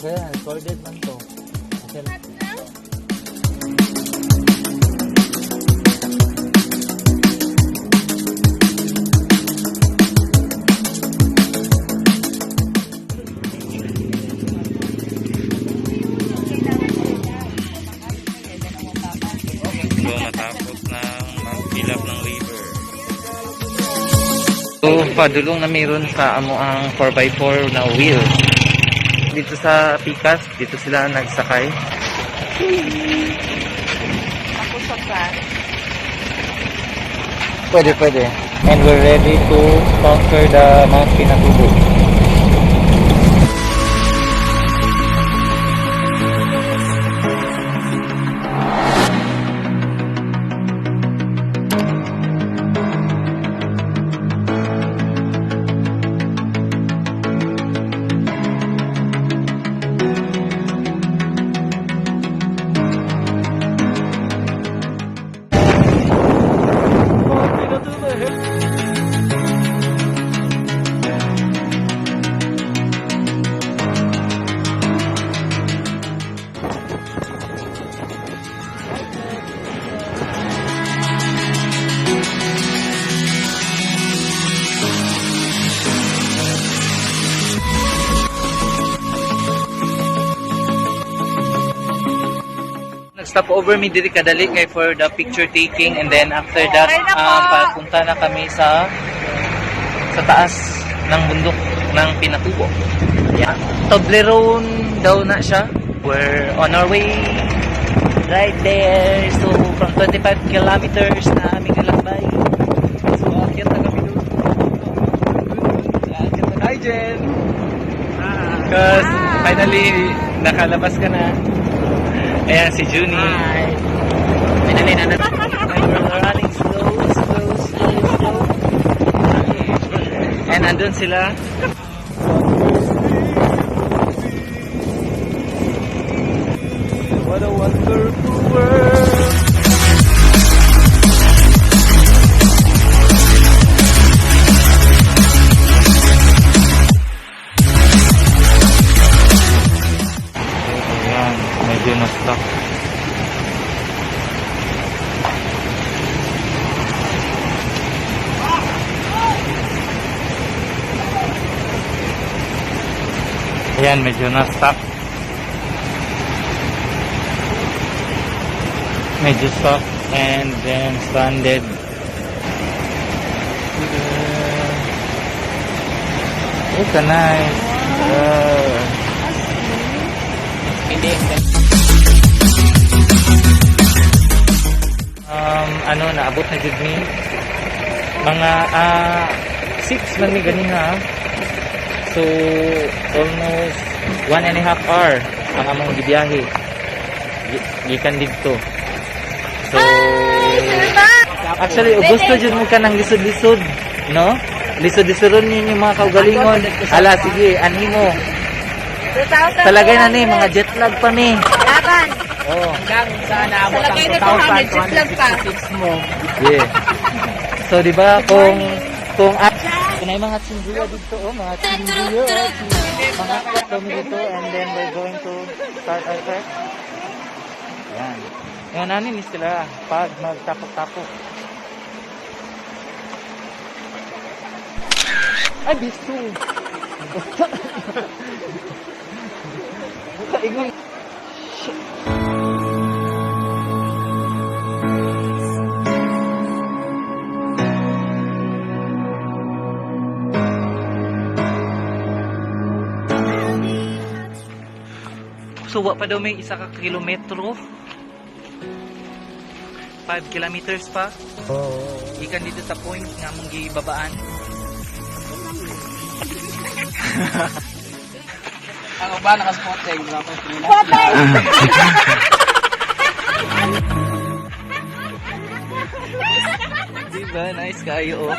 Kaya, recorded man to. Okay. Matapos ng magbilap ng river. So, padulong na meron sa amo ang 4x4 na wheel. Dito sa Pikas, dito sila nagsakay. Ako sa Pwede. And we're ready to conquer the Mount Pinatubo. Stop over me diri kadali kay for the picture taking, and then after that papunta na kami sa taas ng bundok ng Pinatubo. Yeah. Toblerone daw na siya. We're on our way right there. So from 25 kilometers na aming nalakbay. So akyat na kami doon. Hi Jen! Because finally nakalabas ka na. Ayan si Junie. Hi. Finally na we're running slow. And andun sila. What a wonderful world. Ayan, medyo na-stuck. Ayan, medyo na-stuck. Medyo stuck and then stranded. Oh, kanay. Naabot na jud mi. Mga 6 man mi ganina. So, almost 1.5 hour ang among gibiyahe. Gikan dito. So, actually, gusto jud mo ka ng lisod-lisod, no? Lisod-lisodon ninyo mga kaugalingon. Ala, sige, animo. Talagay na ni, mga jet lag pa ni. Laban. Oh. Hanggang sa naabot ang 2,266 mo. Yeah. So, di ba, kung kunay mga tsinduya dito, mga tsinduya, mga kami dito, and then we're going to start our trek. Yan. Yan nanin sila pag magtapok-tapok. Ay, bisto. Ingon. So, wa pa daw may 1 kilometro. 5 kilometers pa. Ikan dito sa point nga mong gibabaan. Ako ba naka-spotting? Spotting! Diba? Nice kayo. Oh.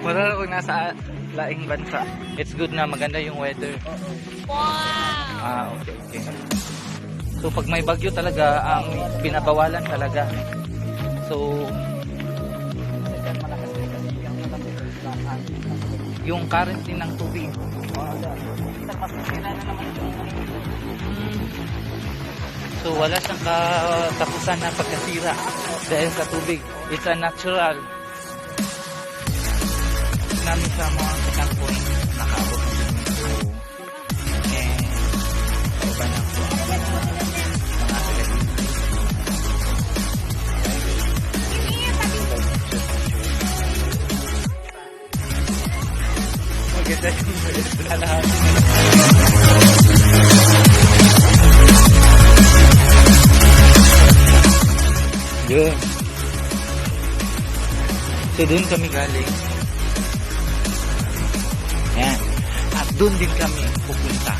Marami kung nasa laing bansa. It's good na maganda yung weather. Wow! Okay. So pag may bagyo talaga, ang binabawalan talaga. So yung current din ng tubig. So wala siyang katapusan na pagkasira dahil sa tubig. It's a natural. Namin sa mga second point nakaabot ng swimming pool. And iba na po ang mga activities. Maganda yung na lahat. Yun. So doon kami galing. Yan. At doon din kami pupunta.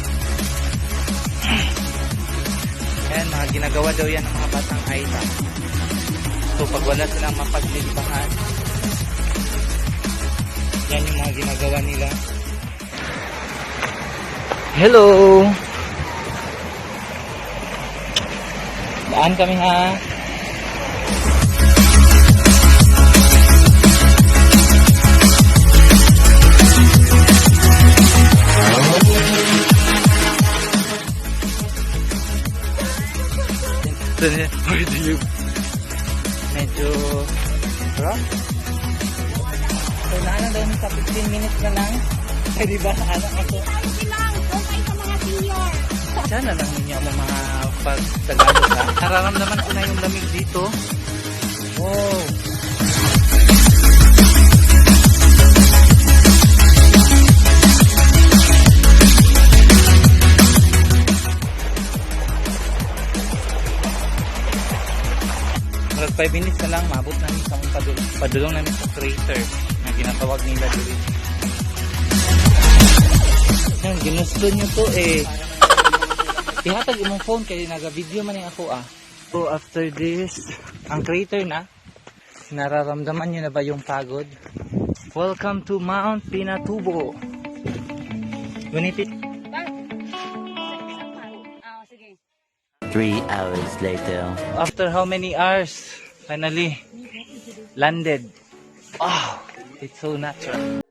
Yan, mga ginagawa daw yan ng mga batang Aita. So pag wala silang mapaglilipahan, yan yung mga ginagawa nila. Hello! Daan kami ha. Medyo rough. So naana daw sa 15 minutes na lang. Ay diba anak ako? Sana lang ninyo ang mga pagtagalog ha. Nararamdaman ko na yung lamig dito. Wow. Marag 5 minutes na lang, maabot namin sa padulong namin sa crater na ginatawag nila dito. Yan, ginusto nyo to eh. Ihatag imong phone kaya naga-video man yung ako ah. So after this, ang crater na, nararamdaman nyo na ba yung pagod? Welcome to Mount Pinatubo. Gunipit. 3 hours later. After how many hours, finally landed. Oh, it's so natural.